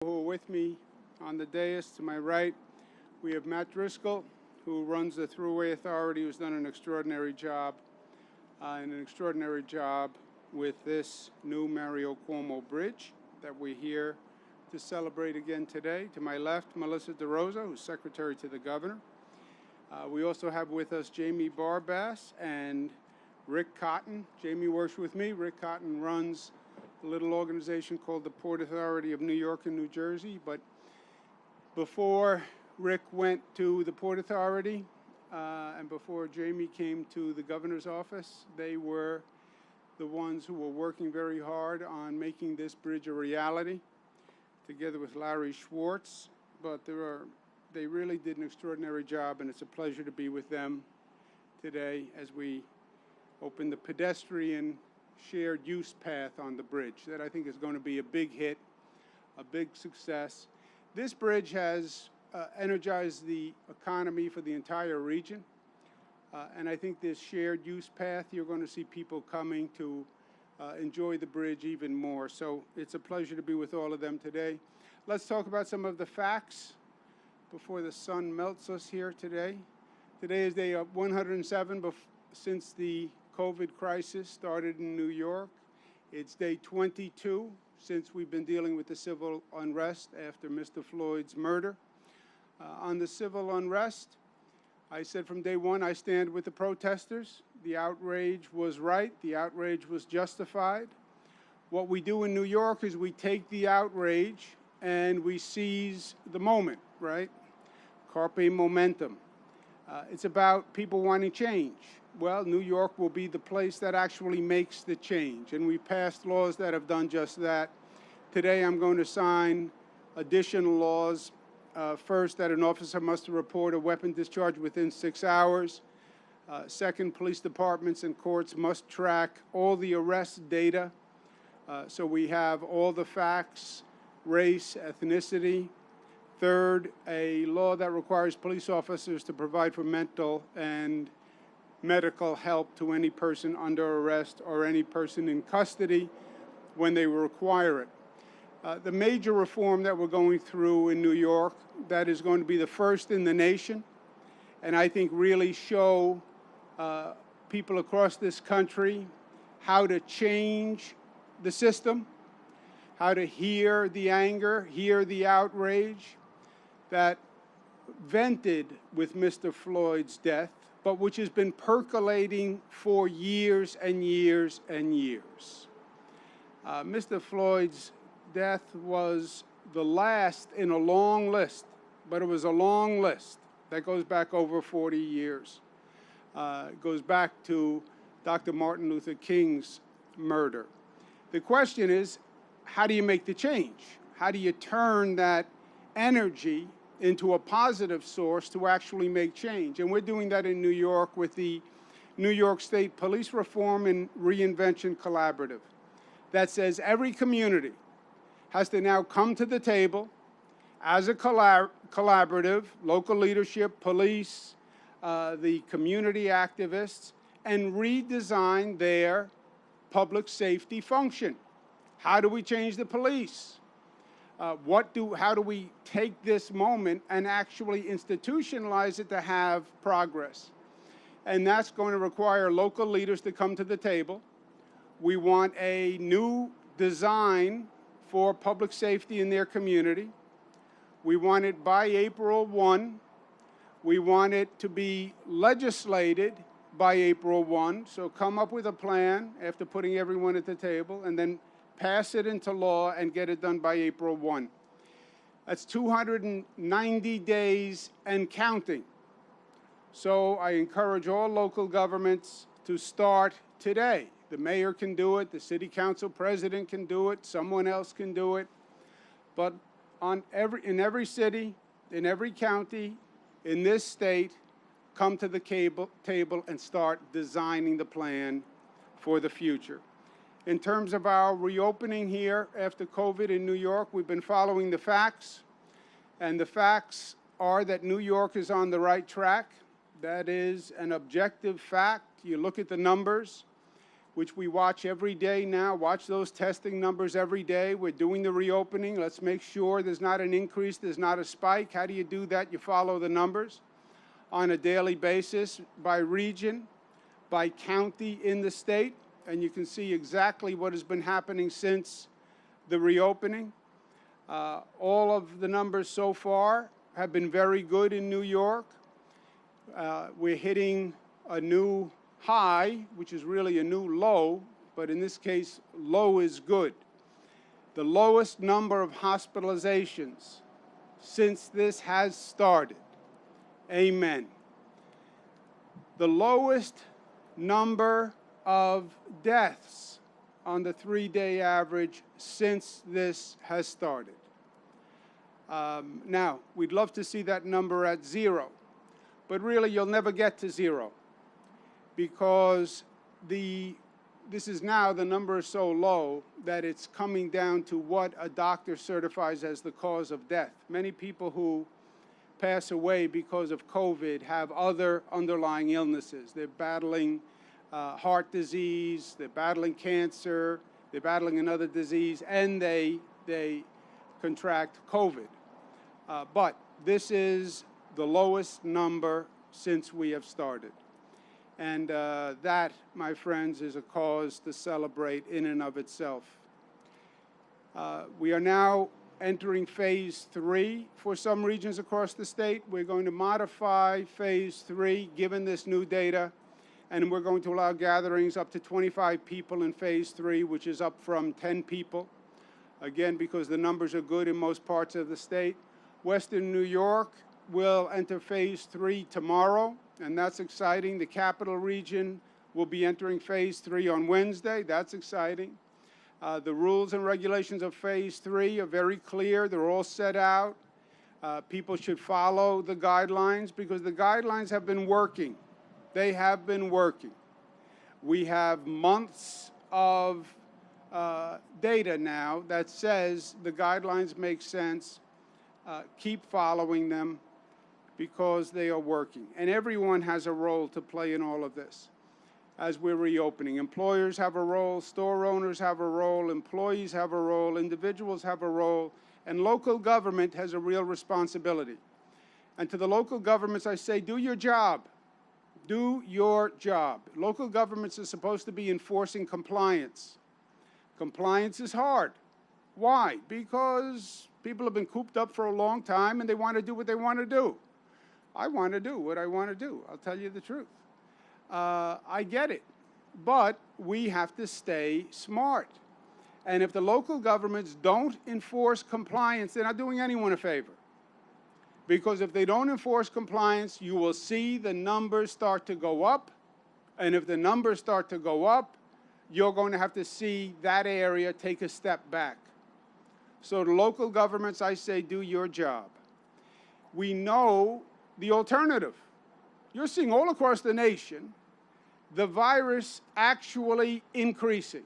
Who are with me on the dais. To my right, we have Matt Driscoll, who runs the Thruway Authority, who's done an extraordinary job with this new Mario Cuomo Bridge that we're here to celebrate again today. To my left, Melissa DeRosa, who's Secretary to the Governor. We also have with us Jamie Barbass and Rick Cotton. Jamie works with me. Rick Cotton runs a little organization called the Port Authority of New York and New Jersey. But before Rick went to the Port Authority and before Jamie came to the governor's office, they were the ones who were working very hard on making this bridge a reality, together with Larry Schwartz. But they really did an extraordinary job, and it's a pleasure to be with them today as we open the pedestrian shared use path on the bridge that I think is going to be a big hit, a big success. This bridge has energized the economy for the entire region, and I think this shared use path, you're going to see people coming to enjoy the bridge even more. So it's a pleasure to be with all of them today. Let's talk about some of the facts before the sun melts us here today. Today is day 107 since the COVID crisis started in New York. It's day 22 since we've been dealing with the civil unrest after Mr. Floyd's murder. On the civil unrest, I said from day one, I stand with the protesters. The outrage was right. The outrage was justified. What we do in New York is we take the outrage and we seize the moment, right? Carpe momentum. It's about people wanting change. Well, New York will be the place that actually makes the change, and we passed laws that have done just that. Today I'm going to sign additional laws. First, that an officer must report a weapon discharge within 6 hours. Second, police departments and courts must track all the arrest data, so we have all the facts, race, ethnicity. Third, a law that requires police officers to provide for mental and medical help to any person under arrest or any person in custody when they require it. The major reform that we're going through in New York, that is going to be the first in the nation, and I think really show people across this country how to change the system, how to hear the anger, hear the outrage that vented with Mr. Floyd's death, but which has been percolating for years and years and years. Mr. Floyd's death was the last in a long list, but it was a long list that goes back over 40 years. It goes back to Dr. Martin Luther King's murder. The question is, how do you make the change? How do you turn that energy into a positive source to actually make change? And we're doing that in New York with the New York State Police Reform and Reinvention Collaborative that says every community has to now come to the table as a collaborative, local leadership, police, the community activists, and redesign their public safety function. How do we change the police? How do we take this moment and actually institutionalize it to have progress? And that's going to require local leaders to come to the table. We want a new design for public safety in their community. We want it by April 1. We want it to be legislated by April 1. So come up with a plan after putting everyone at the table, and then pass it into law and get it done by April 1. That's 290 days and counting. So I encourage all local governments to start today. The mayor can do it, the city council president can do it, someone else can do it. But in every city, in every county, in this state, come to the table and start designing the plan for the future. In terms of our reopening here after COVID in New York, we've been following the facts, and the facts are that New York is on the right track. That is an objective fact. You look at the numbers. which we watch every day now. Watch those testing numbers every day. We're doing the reopening. Let's make sure there's not an increase, there's not a spike. How do you do that? You follow the numbers on a daily basis by region, by county in the state, and you can see exactly what has been happening since the reopening. All of the numbers so far have been very good in New York. We're hitting a new high, which is really a new low, but in this case, low is good. The lowest number of hospitalizations since this has started. Amen. The lowest number of deaths on the 3-day average since this has started. Now, we'd love to see that number at 0, but really you'll never get to 0 because this is now, the number is so low that it's coming down to what a doctor certifies as the cause of death. Many people who pass away because of COVID have other underlying illnesses. They're battling heart disease, they're battling cancer, they're battling another disease, and they contract COVID. But this is the lowest number since we have started. And that, my friends, is a cause to celebrate in and of itself. We are now entering phase 3 for some regions across the state. We're going to modify phase 3 given this new data, and we're going to allow gatherings up to 25 people in phase 3, which is up from 10 people. Again, because the numbers are good in most parts of the state. Western New York will enter phase 3 tomorrow, and that's exciting. The capital region will be entering phase 3 on Wednesday. That's exciting. The rules and regulations of phase 3 are very clear. They're all set out. People should follow the guidelines because the guidelines have been working. They have been working. We have months of data now that says the guidelines make sense. Keep following them because they are working. And everyone has a role to play in all of this as we're reopening. Employers have a role, store owners have a role, employees have a role, individuals have a role, and local government has a real responsibility. And to the local governments, I say, do your job. Do your job. Local governments are supposed to be enforcing compliance. Compliance is hard. Why? Because people have been cooped up for a long time and they want to do what they want to do. I want to do what I want to do. I'll tell you the truth. I get it. But we have to stay smart. And if the local governments don't enforce compliance, they're not doing anyone a favor. Because if they don't enforce compliance, you will see the numbers start to go up. And if the numbers start to go up, you're going to have to see that area take a step back. So the local governments, I say, do your job. We know the alternative. You're seeing all across the nation the virus actually increasing.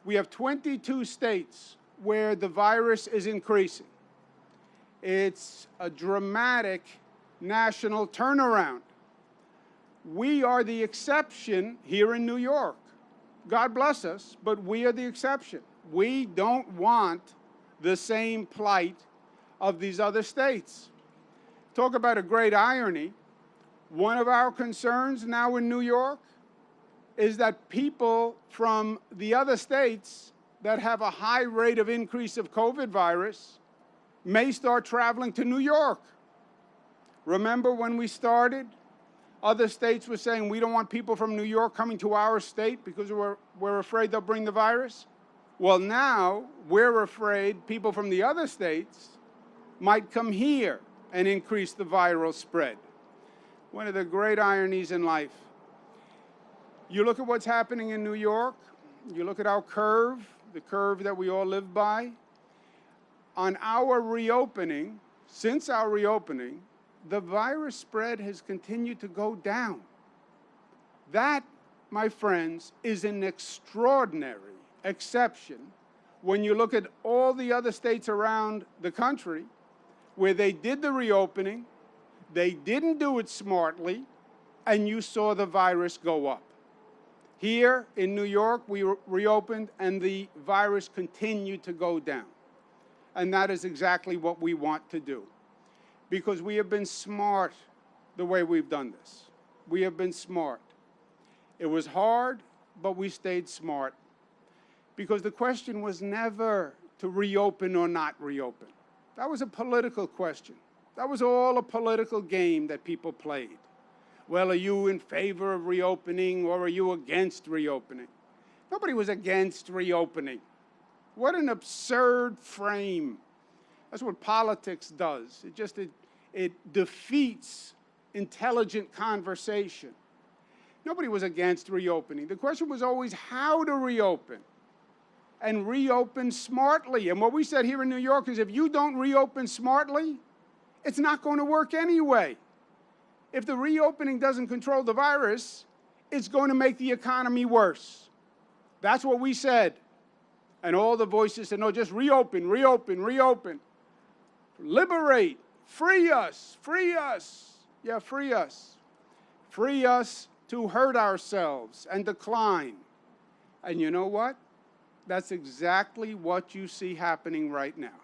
We have 22 states where the virus is increasing. It's a dramatic national turnaround. We are the exception here in New York. God bless us, but we are the exception. We don't want the same plight of these other states. Talk about a great irony. One of our concerns now in New York is that people from the other states that have a high rate of increase of COVID virus may start traveling to New York. Remember when we started, other states were saying we don't want people from New York coming to our state because we're afraid they'll bring the virus? Well, now we're afraid people from the other states might come here and increase the viral spread. One of the great ironies in life. You look at what's happening in New York, you look at our curve, the curve that we all live by. On our reopening, since our reopening, the virus spread has continued to go down. That, my friends, is an extraordinary exception when you look at all the other states around the country where they did the reopening, they didn't do it smartly, and you saw the virus go up. Here in New York, we reopened and the virus continued to go down. And that is exactly what we want to do. Because we have been smart the way we've done this. We have been smart. It was hard, but we stayed smart. Because the question was never to reopen or not reopen. That was a political question. That was all a political game that people played. Well, are you in favor of reopening or are you against reopening? Nobody was against reopening. What an absurd frame. That's what politics does. It defeats intelligent conversation. Nobody was against reopening. The question was always how to reopen, and reopen smartly. And what we said here in New York is if you don't reopen smartly, it's not going to work anyway. If the reopening doesn't control the virus, it's going to make the economy worse. That's what we said. And all the voices said, no, just reopen, reopen, reopen. Liberate, free us, free us. Yeah, free us. Free us to hurt ourselves and decline. And you know what? That's exactly what you see happening right now.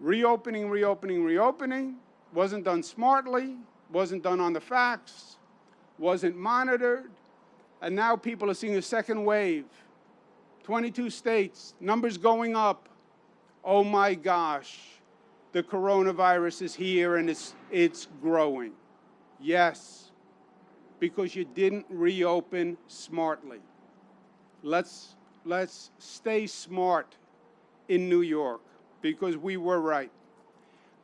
Reopening, reopening, reopening wasn't done smartly, wasn't done on the facts, wasn't monitored, and now people are seeing a second wave. 22 states, numbers going up. Oh my gosh, the coronavirus is here and it's growing. Yes, because you didn't reopen smartly. Let's stay smart in New York because we were right.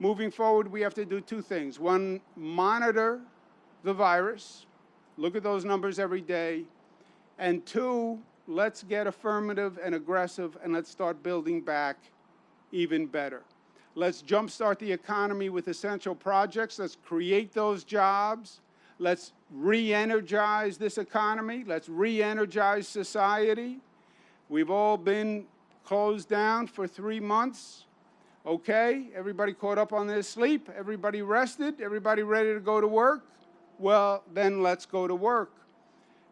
Moving forward, we have to do two things. One, monitor the virus, look at those numbers every day. And two, let's get affirmative and aggressive and let's start building back even better. Let's jumpstart the economy with essential projects. Let's create those jobs. Let's re-energize this economy. Let's re-energize society. We've all been closed down for 3 months. Okay, everybody caught up on their sleep, everybody rested, everybody ready to go to work? Well, then let's go to work.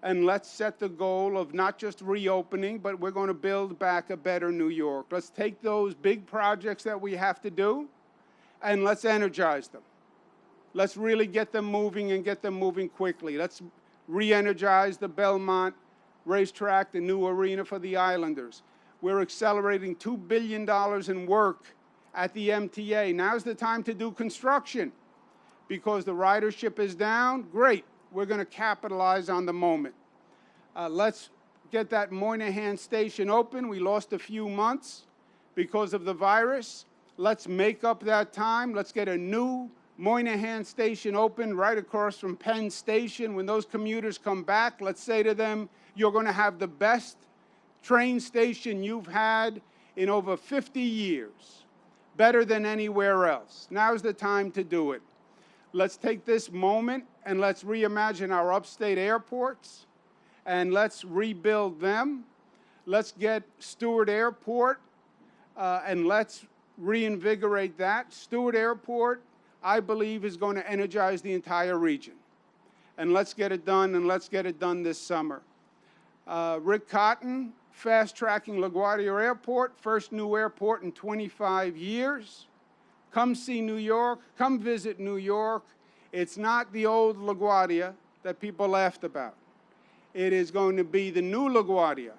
And let's set the goal of not just reopening, but we're going to build back a better New York. Let's take those big projects that we have to do, and let's energize them. Let's really get them moving and get them moving quickly. Let's re-energize the Belmont racetrack, the new arena for the Islanders. We're accelerating $2 billion in work at the MTA. Now's the time to do construction because the ridership is down. Great. We're going to capitalize on the moment. Let's get that Moynihan Station open. We lost a few months because of the virus. Let's make up that time. Let's get a new Moynihan Station open right across from Penn Station. When those commuters come back, let's say to them, you're going to have the best train station you've had in over 50 years, better than anywhere else. Now's the time to do it. Let's take this moment and let's reimagine our upstate airports and let's rebuild them. Let's get Stewart Airport and let's reinvigorate that. Stewart Airport, I believe, is going to energize the entire region. And let's get it done, and let's get it done this summer. Rick Cotton, fast-tracking LaGuardia Airport, first new airport in 25 years. Come see New York. Come visit New York. It's not the old LaGuardia that people laughed about. It is going to be the new LaGuardia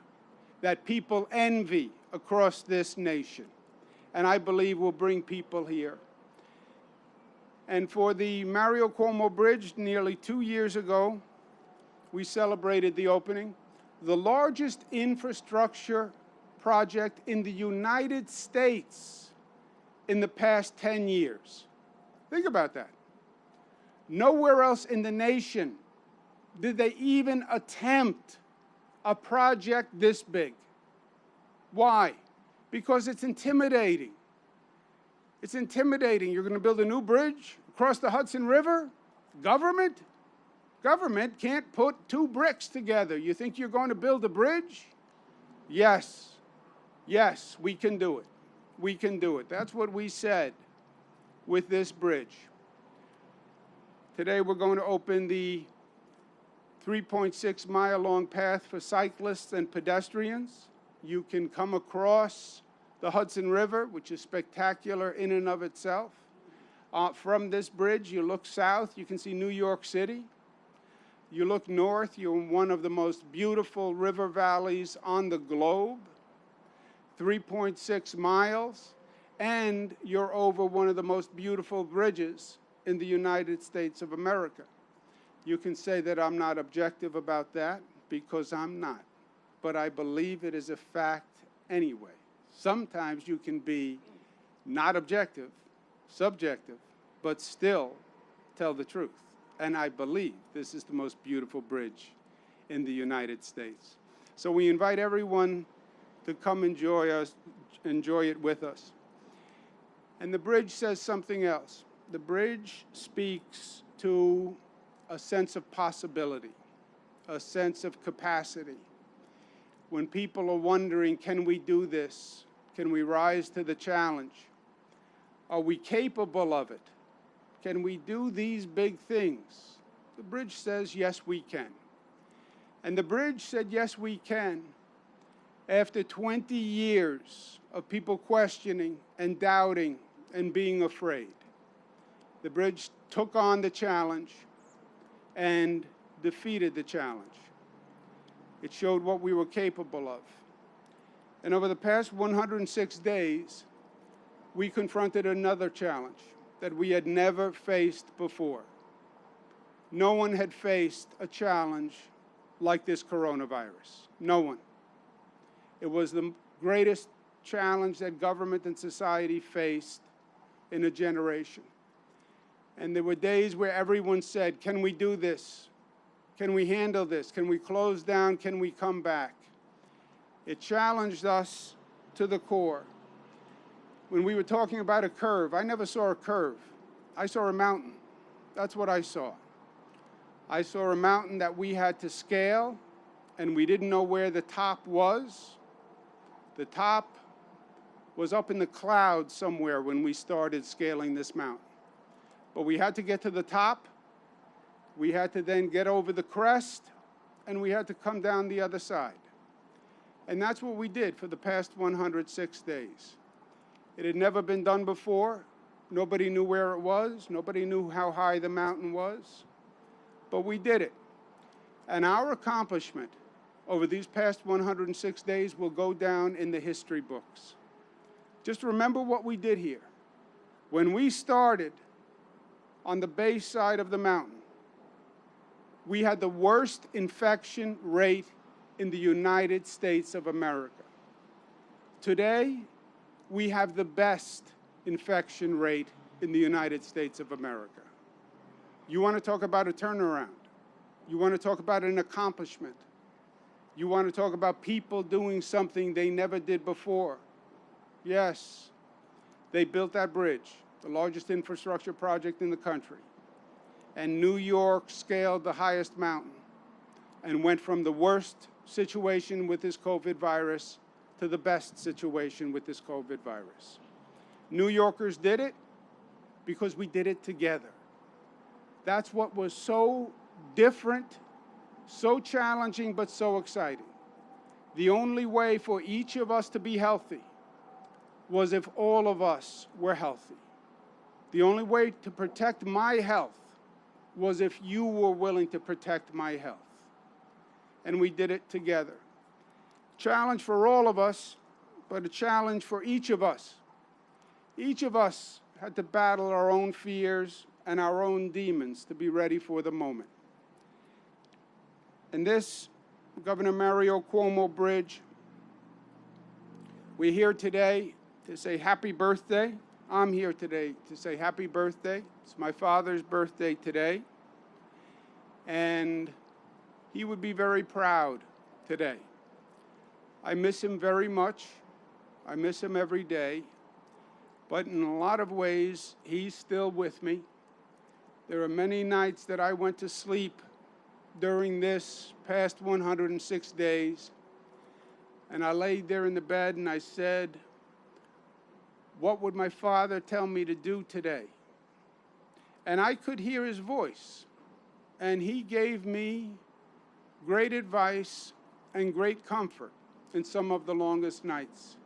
that people envy across this nation. And I believe will bring people here. And for the Mario Cuomo Bridge, nearly 2 years ago, we celebrated the opening. The largest infrastructure project in the United States in the past 10 years. Think about that. Nowhere else in the nation did they even attempt a project this big. Why? Because it's intimidating. It's intimidating. You're going to build a new bridge across the Hudson River? Government? Government can't put 2 bricks together. You think you're going to build a bridge? Yes. Yes, we can do it. We can do it. That's what we said with this bridge. Today we're going to open the 3.6-mile-long path for cyclists and pedestrians. You can come across the Hudson River, which is spectacular in and of itself. From this bridge, you look south, you can see New York City. You look north, you're in one of the most beautiful river valleys on the globe, 3.6 miles, and you're over one of the most beautiful bridges in the United States of America. You can say that I'm not objective about that, because I'm not. But I believe it is a fact anyway. Sometimes you can be not objective, subjective, but still tell the truth. And I believe this is the most beautiful bridge in the United States. So we invite everyone to come enjoy it with us. And the bridge says something else. The bridge speaks to a sense of possibility, a sense of capacity. When people are wondering, can we do this? Can we rise to the challenge? Are we capable of it? Can we do these big things? The bridge says, yes, we can. And the bridge said, yes, we can, after 20 years of people questioning and doubting and being afraid. The bridge took on the challenge and defeated the challenge. It showed what we were capable of. And over the past 106 days, we confronted another challenge that we had never faced before. No one had faced a challenge like this coronavirus. No one. It was the greatest challenge that government and society faced in a generation. And there were days where everyone said, can we do this? Can we handle this? Can we close down? Can we come back? It challenged us to the core. When we were talking about a curve, I never saw a curve. I saw a mountain. That's what I saw. I saw a mountain that we had to scale, and we didn't know where the top was. The top was up in the clouds somewhere when we started scaling this mountain. But we had to get to the top. We had to then get over the crest, and we had to come down the other side. And that's what we did for the past 106 days. It had never been done before. Nobody knew where it was. Nobody knew how high the mountain was. But we did it. And our accomplishment over these past 106 days will go down in the history books. Just remember what we did here. When we started on the base side of the mountain, we had the worst infection rate in the United States of America. Today, we have the best infection rate in the United States of America. You want to talk about a turnaround. You want to talk about an accomplishment. You want to talk about people doing something they never did before. Yes, they built that bridge, the largest infrastructure project in the country. And New York scaled the highest mountain and went from the worst situation with this COVID virus to the best situation with this COVID virus. New Yorkers did it because we did it together. That's what was so different, so challenging, but so exciting. The only way for each of us to be healthy was if all of us were healthy. The only way to protect my health was if you were willing to protect my health. And we did it together. Challenge for all of us, but a challenge for each of us. Each of us had to battle our own fears and our own demons to be ready for the moment. And this Governor Mario Cuomo bridge, we're here today to say happy birthday. I'm here today to say happy birthday. It's my father's birthday today. And he would be very proud today. I miss him very much. I miss him every day. But in a lot of ways, he's still with me. There are many nights that I went to sleep during this past 106 days, and I laid there in the bed and I said, what would my father tell me to do today? And I could hear his voice, and he gave me great advice and great comfort in some of the longest nights.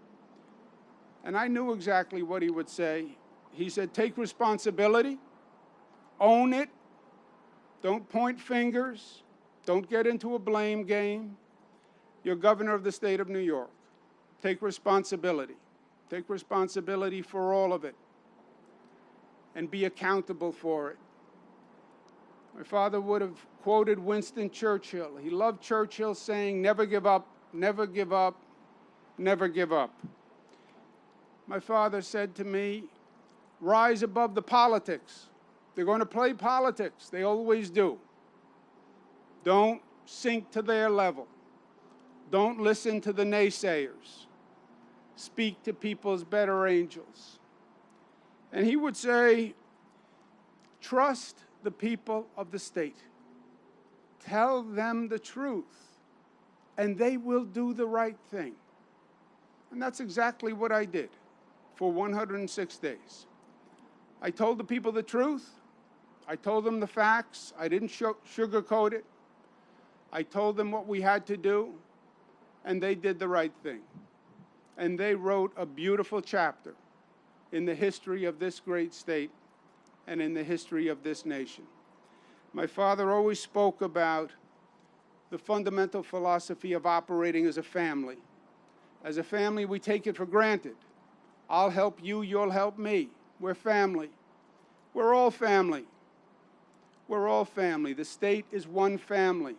And I knew exactly what he would say. He said, take responsibility, own it, don't point fingers, don't get into a blame game. You're governor of the state of New York. Take responsibility. Take responsibility for all of it and be accountable for it. My father would have quoted Winston Churchill. He loved Churchill saying, never give up, never give up, never give up. My father said to me, rise above the politics. They're going to play politics. They always do. Don't sink to their level. Don't listen to the naysayers. Speak to people's better angels. And he would say, trust the people of the state. Tell them the truth, and they will do the right thing. And that's exactly what I did for 106 days. I told the people the truth. I told them the facts. I didn't sugarcoat it. I told them what we had to do, and they did the right thing. And they wrote a beautiful chapter in the history of this great state and in the history of this nation. My father always spoke about the fundamental philosophy of operating as a family. As a family, we take it for granted. I'll help you, you'll help me. We're family. We're all family. We're all family. The state is one family.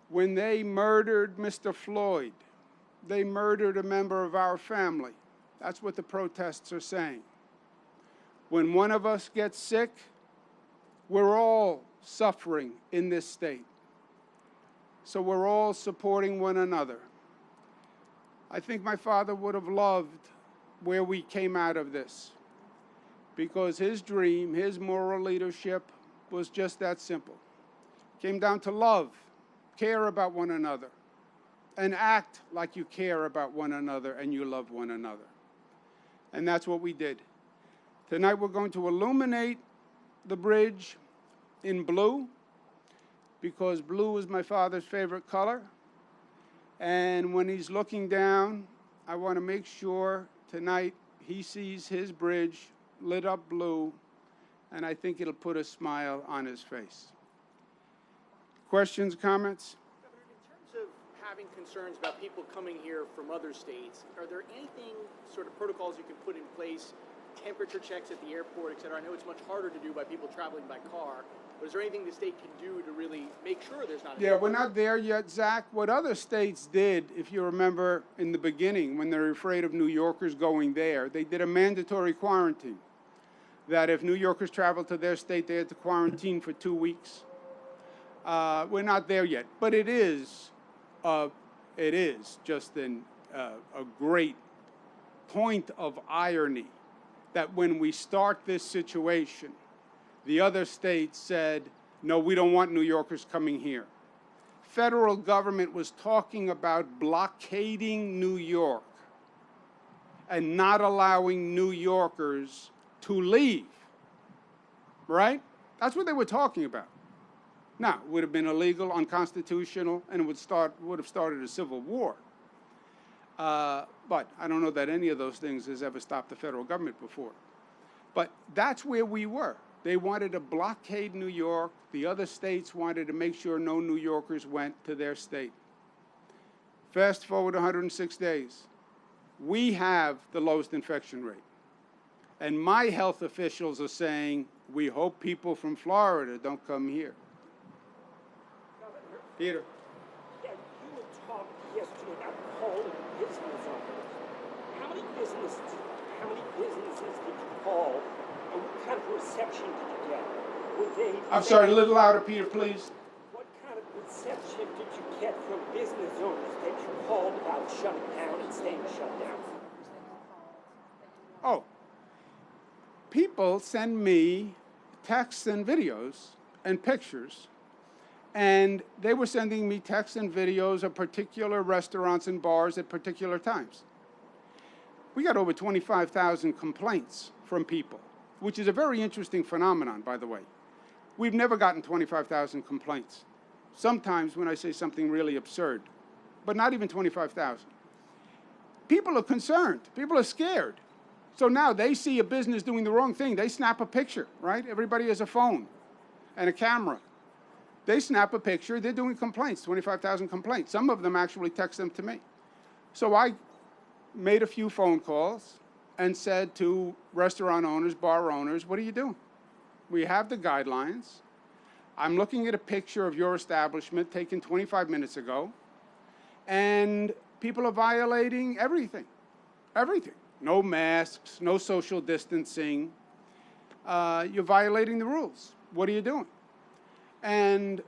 When they murdered Mr. Floyd, they murdered a member of our family. That's what the protests are saying. When one of us gets sick, we're all suffering in this state. So we're all supporting one another. I think my father would have loved where we came out of this, because his dream, his moral leadership was just that simple. It came down to love, care about one another, and act like you care about one another and you love one another. And that's what we did. Tonight we're going to illuminate the bridge in blue, because blue is my father's favorite color. And when he's looking down, I want to make sure tonight he sees his bridge lit up blue, and I think it'll put a smile on his face. Questions, comments? Governor, in terms of having concerns about people coming here from other states, are there anything, sort of protocols you can put in place, temperature checks at the airport, et cetera? I know it's much harder to do by people traveling by car, but is there anything the state can do to really make sure there's not? Yeah, we're not there yet, Zach. What other states did, if you remember in the beginning, when they were afraid of New Yorkers going there, they did a mandatory quarantine. That if New Yorkers traveled to their state, they had to quarantine for 2 weeks. We're not there yet, but it is just a great point of irony that when we start this situation, the other states said, no, we don't want New Yorkers coming here. Federal government was talking about blockading New York and not allowing New Yorkers to leave, right? That's what they were talking about. Now, it would have been illegal, unconstitutional, and it would have started a civil war. But I don't know that any of those things has ever stopped the federal government before. But that's where we were. They wanted to blockade New York. The other states wanted to make sure no New Yorkers went to their state. Fast forward 106 days. We have the lowest infection rate. And my health officials are saying, we hope people from Florida don't come here. Governor, Peter. yeah, you were talking yesterday about calling business owners. How many businesses did you call, and what kind of reception did you get? I'm sorry, a little louder, Peter, please. What kind of reception did you get from business owners that you called about shutting down and staying shut down? Oh. People send me texts and videos and pictures, and they were sending me texts and videos of particular restaurants and bars at particular times. We got over 25,000 complaints from people, which is a very interesting phenomenon, by the way. We've never gotten 25,000 complaints sometimes when I say something really absurd, but not even 25,000. People are concerned. People are scared. So now they see a business doing the wrong thing. They snap a picture, right? Everybody has a phone and a camera. They snap a picture. They're doing complaints, 25,000 complaints. Some of them actually text them to me. So I made a few phone calls and said to restaurant owners, bar owners, what are you doing? We have the guidelines. I'm looking at a picture of your establishment taken 25 minutes ago, and people are violating everything. Everything. No masks, no social distancing. You're violating the rules. What are you doing? And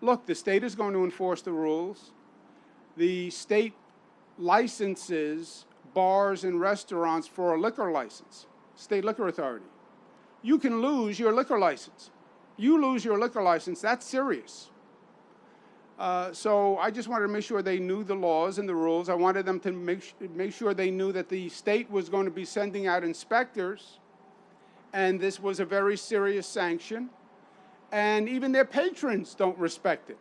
look, the state is going to enforce the rules. The state licenses bars and restaurants for a liquor license, state liquor authority. You can lose your liquor license. You lose your liquor license, that's serious. So I just wanted to make sure they knew the laws and the rules. I wanted them to make sure they knew that the state was going to be sending out inspectors, and this was a very serious sanction. And even their patrons don't respect it.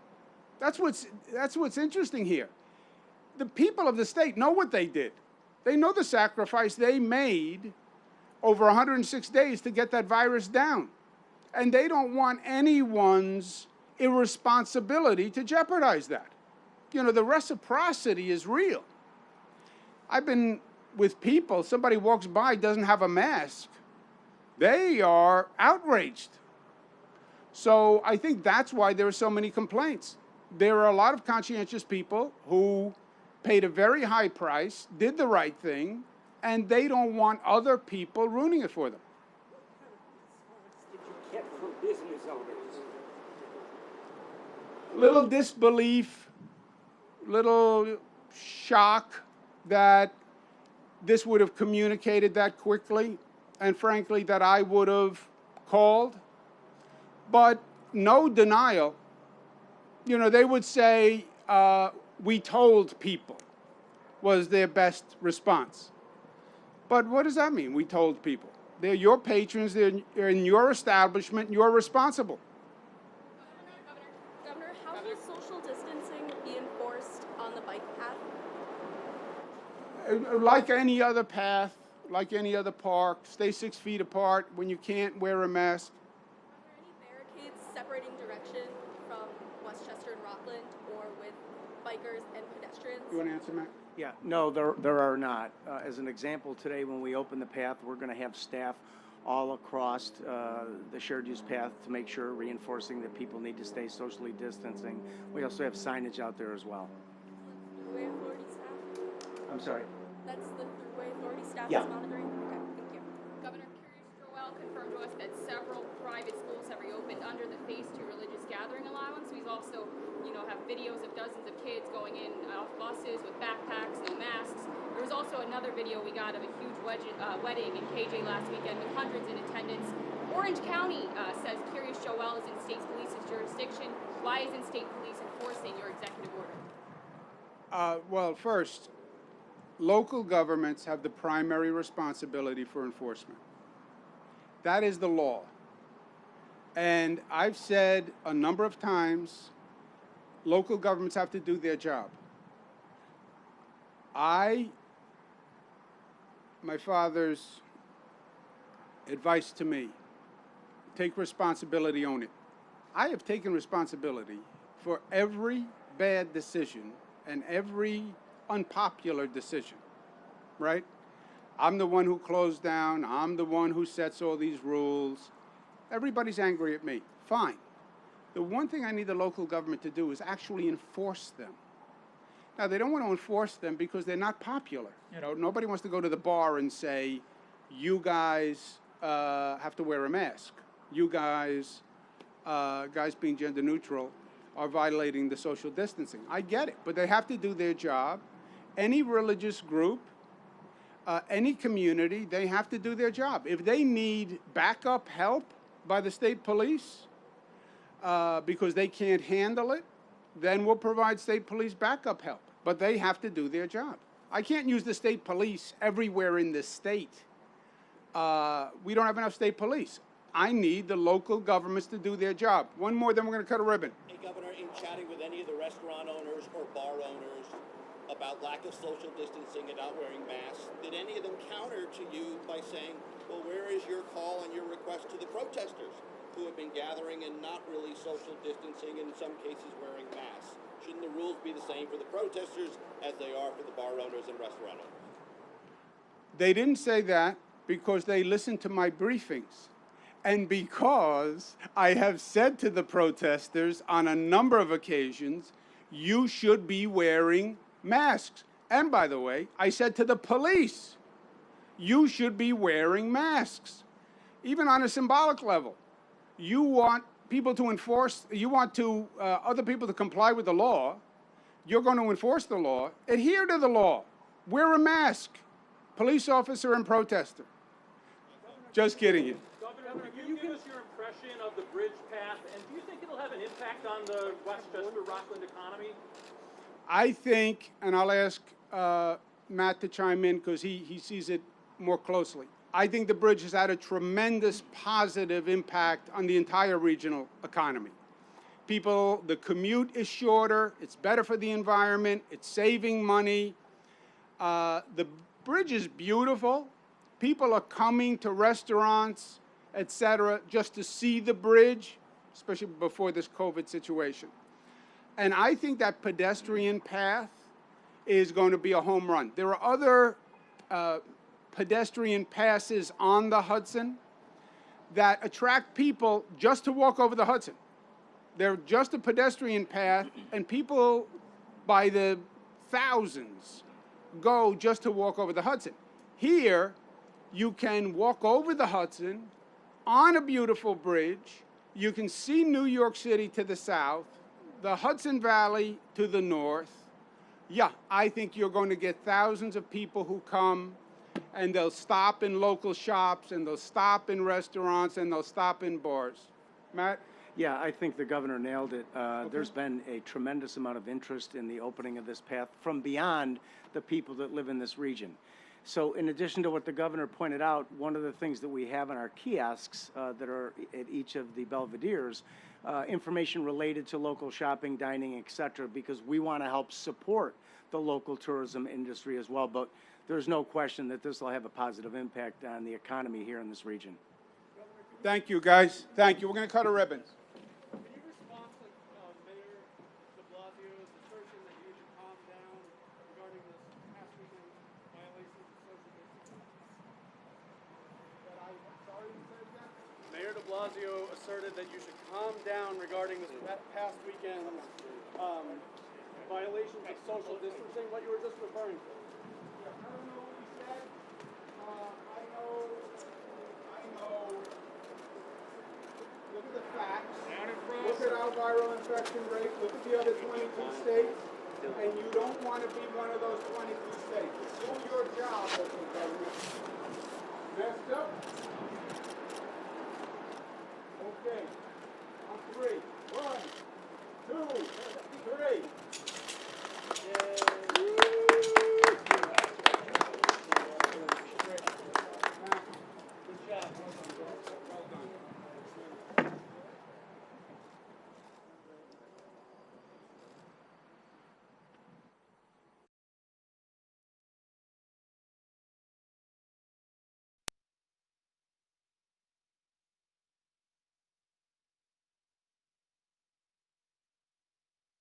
That's what's interesting here. The people of the state know what they did. They know the sacrifice they made over 106 days to get that virus down. And they don't want anyone's irresponsibility to jeopardize that. You know, the reciprocity is real. I've been with people, somebody walks by, doesn't have a mask. They are outraged. So I think that's why there are so many complaints. There are a lot of conscientious people who paid a very high price, did the right thing, and they don't want other people ruining it for them. What kind of response did you get from business owners? Little disbelief, little shock that this would have communicated that quickly, and frankly, that I would have called. But no denial. You know, they would say, we told people, was their best response. But what does that mean, we told people? They're your patrons, they're in your establishment, and you're responsible. Governor, how will social distancing be enforced on the bike path? Like any other path, like any other park, stay 6 feet apart. When you can't, wear a mask. Are there any barricades separating direction from Westchester and Rockland, or with bikers and pedestrians? You want to answer, Matt? Yeah, no, there are not. As an example, today when we open the path, we're going to have staff all across the shared use path to make sure, reinforcing that people need to stay socially distancing. We also have signage out there as well. Thruway authority staff? I'm sorry. That's the Thruway authority staff Yeah. is monitoring? Okay, thank you. Governor Curious Joel confirmed to us that several private schools have reopened under the Phase 2 religious gathering allowance. We've also, have videos of dozens of kids going in off buses with backpacks, no masks. There was also another video we got of a huge wedding in KJ last weekend with hundreds in attendance. Orange County says Curious Joel is in state police's jurisdiction. Why isn't state police enforcing your executive order? Well, first, local governments have the primary responsibility for enforcement. That is the law. And I've said a number of times, local governments have to do their job. My father's advice to me, take responsibility, own it. I have taken responsibility for every bad decision and every unpopular decision, right? I'm the one who closed down. I'm the one who sets all these rules. Everybody's angry at me. Fine. The one thing I need the local government to do is actually enforce them. Now, they don't want to enforce them because they're not popular. Nobody wants to go to the bar and say, you guys have to wear a mask. You guys being gender neutral, are violating the social distancing. I get it, but they have to do their job. Any religious group, any community, they have to do their job. If they need backup help by the state police because they can't handle it, then we'll provide state police backup help. But they have to do their job. I can't use the state police everywhere in the state. We don't have enough state police. I need the local governments to do their job. One more, then we're going to cut a ribbon. Hey, Governor, in chatting with any of the restaurant owners or bar owners about lack of social distancing and not wearing masks, did any of them counter to you by saying, well, where is your call and your request to the protesters who have been gathering and not really social distancing, and in some cases wearing masks? Shouldn't the rules be the same for the protesters as they are for the bar owners and restaurant owners? They didn't say that because they listened to my briefings. And because I have said to the protesters on a number of occasions, you should be wearing masks. And by the way, I said to the police, you should be wearing masks. Even on a symbolic level. You want people to enforce, you want to other people to comply with the law. You're going to enforce the law. Adhere to the law. Wear a mask. Police officer and protester. Just kidding you. Governor, can you give us your impression of the bridge path, and do you think it'll have an impact on the Westchester-Rockland economy? I think, and I'll ask Matt to chime in because he sees it more closely. I think the bridge has had a tremendous positive impact on the entire regional economy. People, the commute is shorter, it's better for the environment, it's saving money. The bridge is beautiful. People are coming to restaurants, etc., just to see the bridge, especially before this COVID situation. And I think that pedestrian path is going to be a home run. There are other pedestrian passes on the Hudson that attract people just to walk over the Hudson. They're just a pedestrian path, and people by the thousands go just to walk over the Hudson. Here, you can walk over the Hudson on a beautiful bridge. You can see New York City to the south, the Hudson Valley to the north. Yeah, I think you're going to get thousands of people who come, and they'll stop in local shops, and they'll stop in restaurants, and they'll stop in bars. Matt? Yeah, I think the governor nailed it. There's been a tremendous amount of interest in the opening of this path from beyond the people that live in this region. So in addition to what the governor pointed out, one of the things that we have in our kiosks that are at each of the Belvederes, information related to local shopping, dining, et cetera, because we want to help support the local tourism industry as well. But there's no question that this will have a positive impact on the economy here in this region. Thank you, guys. Thank you. We're going to cut a ribbon. Can you respond to Mayor de Blasio's assertion that you should calm down regarding this past weekend violations of social distancing? Mayor de Blasio asserted that you should calm down regarding this past weekend violations of social distancing, what you were just referring to. I don't know what he said. I know. Look at the facts. Look at our viral infection rate. Look at the other 22 states. And you don't want to be one of those 22 states. Do your job as a